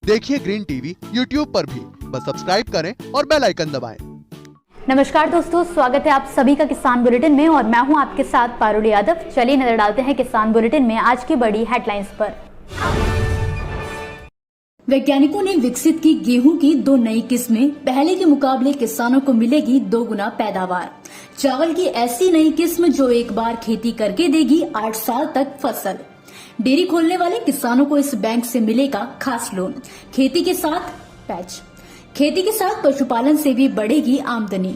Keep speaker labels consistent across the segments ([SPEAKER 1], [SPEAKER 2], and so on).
[SPEAKER 1] देखिए green TV YouTube पर भी, बस सब्सक्राइब करें और बेल आइकन दबाएं।
[SPEAKER 2] नमस्कार दोस्तों, स्वागत है आप सभी का किसान बुलेटिन में और मैं हूं आपके साथ पारुल यादव। चलिए नजर डालते हैं किसान बुलेटिन में आज की बड़ी हेडलाइंस पर। वैज्ञानिकों ने विकसित की गेहूं की 2 नई किस्में, पहले के मुकाबले किसानों को मिलेगी 2 गुना पैदावार। चावल की ऐसी नई किस्म जो एक बार खेती करके देगी 8 साल तक फसल। डेयरी खोलने वाले किसानों को इस बैंक से मिलेगा खास लोन। खेती के साथ पशुपालन से भी बढ़ेगी आमदनी।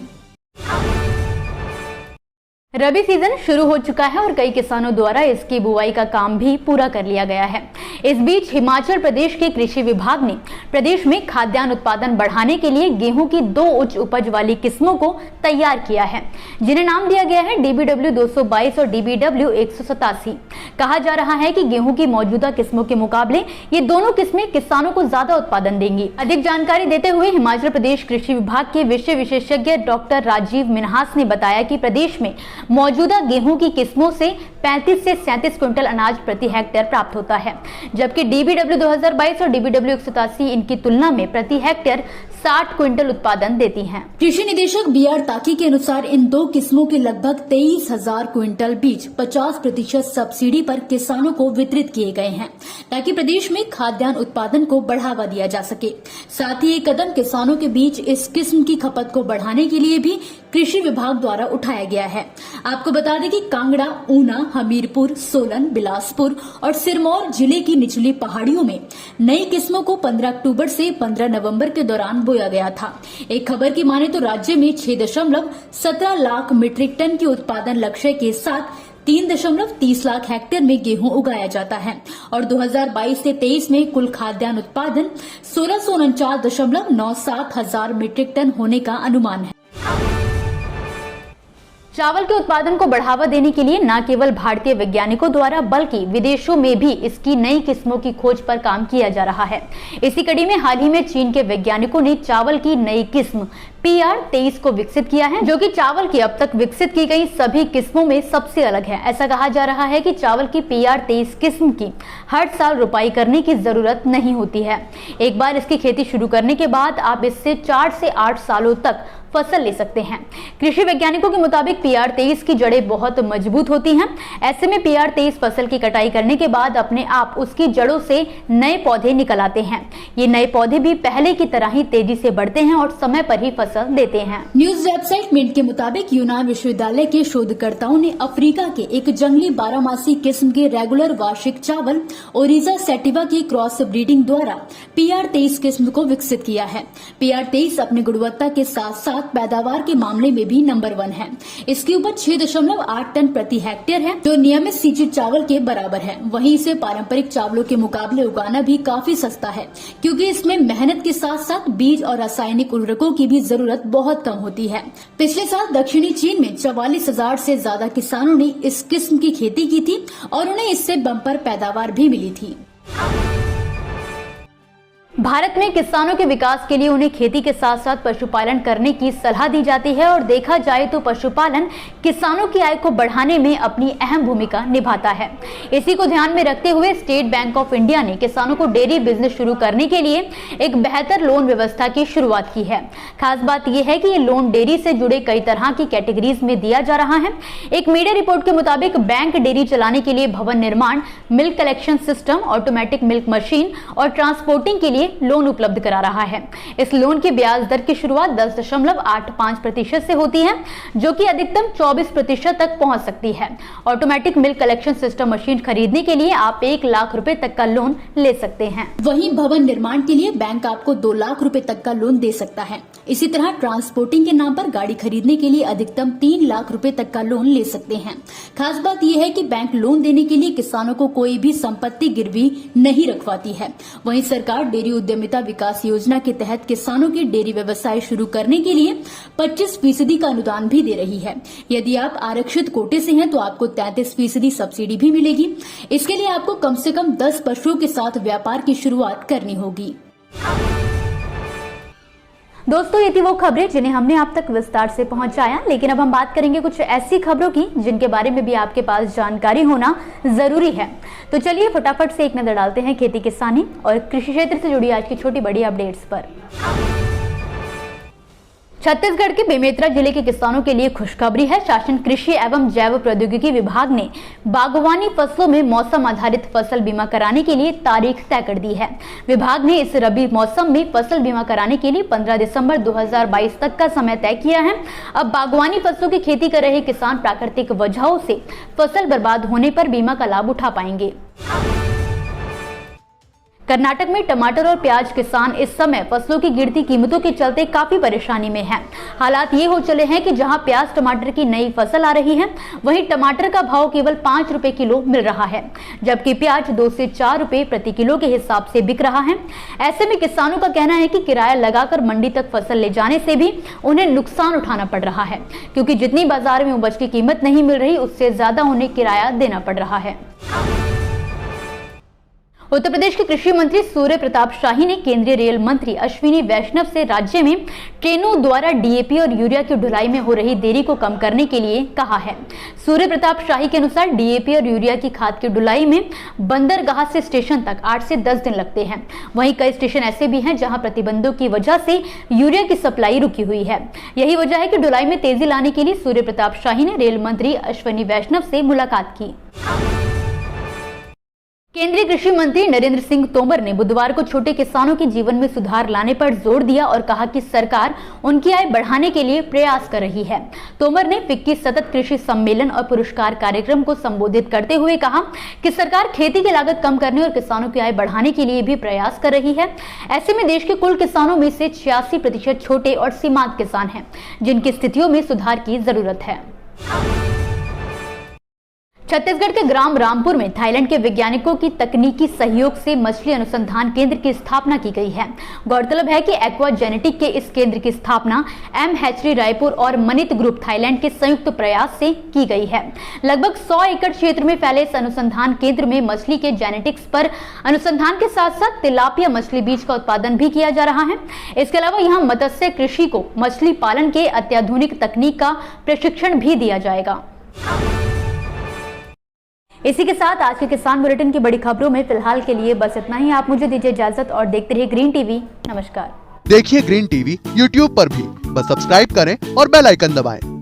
[SPEAKER 2] रबी सीजन शुरू हो चुका है और कई किसानों द्वारा इसकी बुआई का काम भी पूरा कर लिया गया है। इस बीच हिमाचल प्रदेश के कृषि विभाग ने प्रदेश में खाद्यान्न उत्पादन बढ़ाने के लिए गेहूं की 2 उच्च उपज वाली किस्मों को तैयार किया है, जिन्हें नाम दिया गया है DBW 222 और DBW 187। कहा जा रहा है कि गेहूं की मौजूदा किस्मों के मुकाबले ये दोनों किस्में किसानों को ज्यादा उत्पादन देंगी। अधिक जानकारी देते हुए हिमाचल प्रदेश कृषि विभाग के विषय विशेषज्ञ डॉक्टर राजीव मिन्हास ने बताया कि प्रदेश में मौजूदा गेहूं की किस्मों से 35 से 37 क्विंटल अनाज प्रति हेक्टेयर प्राप्त होता है, जबकि DBW 2022 और DBW 187 इनकी तुलना में प्रति हेक्टेयर 60 क्विंटल उत्पादन देती हैं। कृषि निदेशक BR ताकी के अनुसार इन 2 किस्मों के लगभग 23,000 क्विंटल बीज 50% सब्सिडी पर किसानों को वितरित किए गए हैं, ताकि प्रदेश में खाद्यान्न उत्पादन को बढ़ावा दिया जा सके। साथ ही ये कदम किसानों के बीच इस किस्म की खपत को बढ़ाने के लिए भी कृषि विभाग द्वारा उठाया गया है। आपको बता दें कि कांगड़ा, ऊना, हमीरपुर, सोलन, बिलासपुर और सिरमौर जिले की निचली पहाड़ियों में नई किस्मों को 15 अक्टूबर से 15 नवंबर के दौरान बोया गया था। एक खबर की माने तो राज्य में 6.17 लाख मीट्रिक टन के उत्पादन लक्ष्य के साथ 3.30 लाख हेक्टेयर में गेहूं उगाया जाता है और 2022 से 23 में कुल खाद्यान्न उत्पादन 1649.97 हजार मीट्रिक टन होने का अनुमान है। चावल के उत्पादन को बढ़ावा देने के लिए न केवल भारतीय वैज्ञानिकों द्वारा बल्कि विदेशों में भी इसकी नई किस्मों की खोज पर काम किया जा रहा है। इसी कड़ी में हाल ही में चीन के वैज्ञानिकों ने चावल की नई किस्म PR23 को विकसित किया है, जो कि चावल की अब तक विकसित की गई सभी किस्मों में सबसे अलग है। ऐसा कहा जा रहा है कि चावल की PR23 किस्म की हर साल रुपाई करने की जरूरत नहीं होती है। एक बार इसकी खेती शुरू करने के बाद आप इससे 4 से 8 सालों तक फसल ले सकते हैं। कृषि वैज्ञानिकों के मुताबिक PR23 की जड़ें बहुत मजबूत होती हैं। ऐसे में PR23 फसल की कटाई करने के बाद अपने आप उसकी जड़ों से नए पौधे निकल आते हैं। ये नए पौधे भी पहले की तरह ही तेजी से बढ़ते हैं और समय पर ही फसल देते हैं। न्यूज वेबसाइट मिंट के मुताबिक यूनान विश्वविद्यालय के शोधकर्ताओं ने अफ्रीका के एक जंगली 12मासी किस्म के रेगुलर वार्षिक चावल ओरिजा सैटिवा की क्रॉस ब्रीडिंग द्वारा PR23 किस्म को विकसित किया है। PR23 अपनी गुणवत्ता के साथ साथ पैदावार के मामले में भी नंबर 1 है। इसकी उपज 6.8 टन प्रति हेक्टेयर है, जो नियमित सींचित चावल के बराबर है। वहीं इसे पारंपरिक चावलों के मुकाबले उगाना भी काफी सस्ता है, क्योंकि इसमें मेहनत के साथ साथ बीज और रासायनिक उर्वरकों की भी जरूरत बहुत कम होती है। पिछले साल दक्षिणी चीन में 44,000 से ज्यादा किसानों ने इस किस्म की खेती की थी और उन्हें इससे बम्पर पैदावार भी मिली थी। भारत में किसानों के विकास के लिए उन्हें खेती के साथ साथ पशुपालन करने की सलाह दी जाती है और देखा जाए तो पशुपालन किसानों की आय को बढ़ाने में अपनी अहम भूमिका निभाता है। इसी को ध्यान में रखते हुए स्टेट बैंक ऑफ इंडिया ने किसानों को डेयरी बिजनेस शुरू करने के लिए एक बेहतर लोन व्यवस्था की शुरुआत की है। खास बात यह है कि ये लोन डेयरी से जुड़े कई तरह की कैटेगरीज में दिया जा रहा है। एक मीडिया रिपोर्ट के मुताबिक बैंक डेयरी चलाने के लिए भवन निर्माण, milk collection system, automatic milk machine और ट्रांसपोर्टिंग के लिए लोन उपलब्ध करा रहा है। इस लोन की ब्याज दर की शुरुआत 10.85% से होती है, जो कि अधिकतम 24% तक पहुंच सकती है। Automatic milk collection system machine खरीदने के लिए आप 1 लाख रुपए तक का लोन ले सकते हैं। वहीं भवन निर्माण के लिए बैंक आपको 2 लाख रुपए तक का लोन दे सकता है। इसी तरह ट्रांसपोर्टिंग के नाम पर गाड़ी खरीदने के लिए अधिकतम 3 लाख रुपए तक का लोन ले सकते हैं। खास बात यह है कि बैंक लोन देने के लिए किसानों को कोई भी संपत्ति गिरवी नहीं रखवाती है। वहीं सरकार डेयरी उद्यमिता विकास योजना के तहत किसानों के डेयरी व्यवसाय शुरू करने के लिए 25% का अनुदान भी दे रही है। यदि आप आरक्षित कोटे से हैं तो आपको 33% सब्सिडी भी मिलेगी। इसके लिए आपको कम से कम 10 पशुओं के साथ व्यापार की शुरुआत करनी होगी। दोस्तों, ये थी वो खबरें जिन्हें हमने आप तक विस्तार से पहुंचाया, लेकिन अब हम बात करेंगे कुछ ऐसी खबरों की जिनके बारे में भी आपके पास जानकारी होना जरूरी है। तो चलिए फटाफट से एक नजर डालते हैं खेती किसानी और कृषि क्षेत्र से जुड़ी आज की छोटी बड़ी अपडेट्स पर। छत्तीसगढ़ के बेमेतरा जिले के किसानों के लिए खुशखबरी है। शासन कृषि एवं जैव प्रौद्योगिकी विभाग ने बागवानी फसलों में मौसम आधारित फसल बीमा कराने के लिए तारीख तय कर दी है। विभाग ने इस रबी मौसम में फसल बीमा कराने के लिए 15 दिसंबर 2022 तक का समय तय किया है। अब बागवानी फसलों की खेती कर रहे किसान प्राकृतिक वजहों से फसल बर्बाद होने पर बीमा का लाभ उठा पाएंगे। कर्नाटक में टमाटर और प्याज किसान इस समय फसलों की गिरती कीमतों के चलते काफी परेशानी में हैं। हालात ये हो चले हैं कि जहां प्याज टमाटर की नई फसल आ रही है, वहीं टमाटर का भाव केवल 5 रुपए किलो मिल रहा है, जबकि प्याज 2 से 4 रुपए प्रति किलो के हिसाब से बिक रहा है। ऐसे में किसानों का कहना है कि किराया लगाकर मंडी तक फसल ले जाने से भी उन्हें नुकसान उठाना पड़ रहा है, क्योंकि जितनी बाजार में उपज की कीमत नहीं मिल रही, उससे ज्यादा उन्हें किराया देना पड़ रहा है। उत्तर प्रदेश के कृषि मंत्री सूर्य प्रताप शाही ने केंद्रीय रेल मंत्री अश्विनी वैष्णव से राज्य में ट्रेनों द्वारा डीएपी और यूरिया की ढुलाई में हो रही देरी को कम करने के लिए कहा है। सूर्य प्रताप शाही के अनुसार डीएपी और यूरिया की खाद की ढुलाई में बंदरगाह से स्टेशन तक 8 से 10 दिन लगते हैं। वहीं कई स्टेशन ऐसे भी हैं जहां प्रतिबंधों की वजह से यूरिया की सप्लाई रुकी हुई है। यही वजह है कि ढुलाई में तेजी लाने के लिए सूर्य प्रताप शाही ने रेल मंत्री अश्विनी वैष्णव से मुलाकात की। केंद्रीय कृषि मंत्री नरेंद्र सिंह तोमर ने बुधवार को छोटे किसानों के जीवन में सुधार लाने पर जोर दिया और कहा कि सरकार उनकी आय बढ़ाने के लिए प्रयास कर रही है। तोमर ने फिक्की सतत कृषि सम्मेलन और पुरस्कार कार्यक्रम को संबोधित करते हुए कहा कि सरकार खेती की लागत कम करने और किसानों की आय बढ़ाने के लिए भी प्रयास कर रही है। ऐसे में देश के कुल किसानों में से 86% छोटे और सीमांत किसान हैं, जिनकी स्थितियों में सुधार की जरूरत है। छत्तीसगढ़ के ग्राम रामपुर में थाईलैंड के वैज्ञानिकों की तकनीकी सहयोग से मछली अनुसंधान केंद्र की स्थापना की गई है। गौरतलब है कि एक्वा जेनेटिक के इस केंद्र की स्थापना एम हैचरी रायपुर और मनित ग्रुप थाईलैंड के संयुक्त प्रयास से की गई है। लगभग 100 एकड़ क्षेत्र में फैले इस अनुसंधान केंद्र में मछली के जेनेटिक्स पर अनुसंधान के साथ साथ तिलापिया मछली बीज का उत्पादन भी किया जा रहा है। इसके अलावा यहाँ मत्स्य कृषि को मछली पालन के अत्याधुनिक तकनीक का प्रशिक्षण भी दिया जाएगा। इसी के साथ आज के किसान बुलेटिन की बड़ी खबरों में फिलहाल के लिए बस इतना ही। आप मुझे दीजिए इजाजत और देखते रहिए ग्रीन टीवी। नमस्कार।
[SPEAKER 1] देखिए ग्रीन टीवी यूट्यूब पर भी, बस सब्सक्राइब करें और बेल आइकन दबाएं।